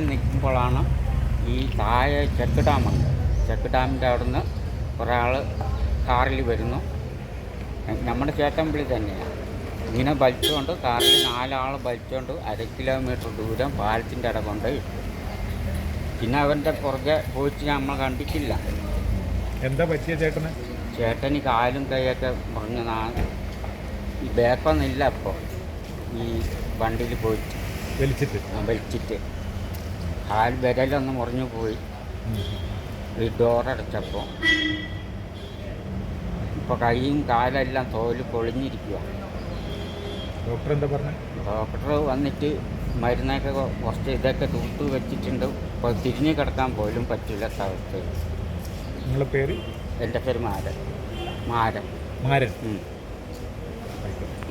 നിൽക്കുമ്പോഴാണ് ഈ താഴെ ചെക്ക് ഡാമുണ്ട്. ചെക്ക് ഡാമിൻ്റെ അവിടുന്ന് ഒരാൾ കാറിൽ വരുന്നു. നമ്മുടെ ചേട്ടൻപിള്ളി തന്നെയാണ്. ഇങ്ങനെ വലിച്ചുകൊണ്ട് കാറിൽ 4 ആൾ വലിച്ചുകൊണ്ട് 1/2 കിലോമീറ്റർ ദൂരം പാലത്തിൻ്റെ ഇട കൊണ്ട് ഇട്ടു. പിന്നെ അവൻ്റെ പുറകെ പോയിട്ട് നമ്മൾ കണ്ടിട്ടില്ല. എന്താ പറ്റിയ ചേട്ടന്? ചേട്ടന് കാലും കൈയൊക്കെ മുറിഞ്ഞതാണ്. ഈ ബേക്കൊന്നുമില്ല. അപ്പോൾ ഈ വണ്ടിയിൽ പോയിട്ട് വലിച്ചിട്ട് വിരലൊന്ന് മുറിഞ്ഞു പോയി. ഈ ഡോറടച്ചപ്പോൾ ഇപ്പോൾ കൈയും കാലെല്ലാം തോല് പൊളിഞ്ഞിരിക്കുക. ഡോക്ടർ എന്താ പറഞ്ഞത്? ഡോക്ടർ വന്നിട്ട് മരുന്നൊക്കെ കുറച്ച് ഇതൊക്കെ തൂത്ത് വെച്ചിട്ടുണ്ട്. ഇപ്പോൾ തിരിഞ്ഞ് കിടക്കാൻ പോലും പറ്റില്ലാത്ത അവസ്ഥയിൽ. നിങ്ങളുടെ പേര്? എൻ്റെ പേര് മാരൻ.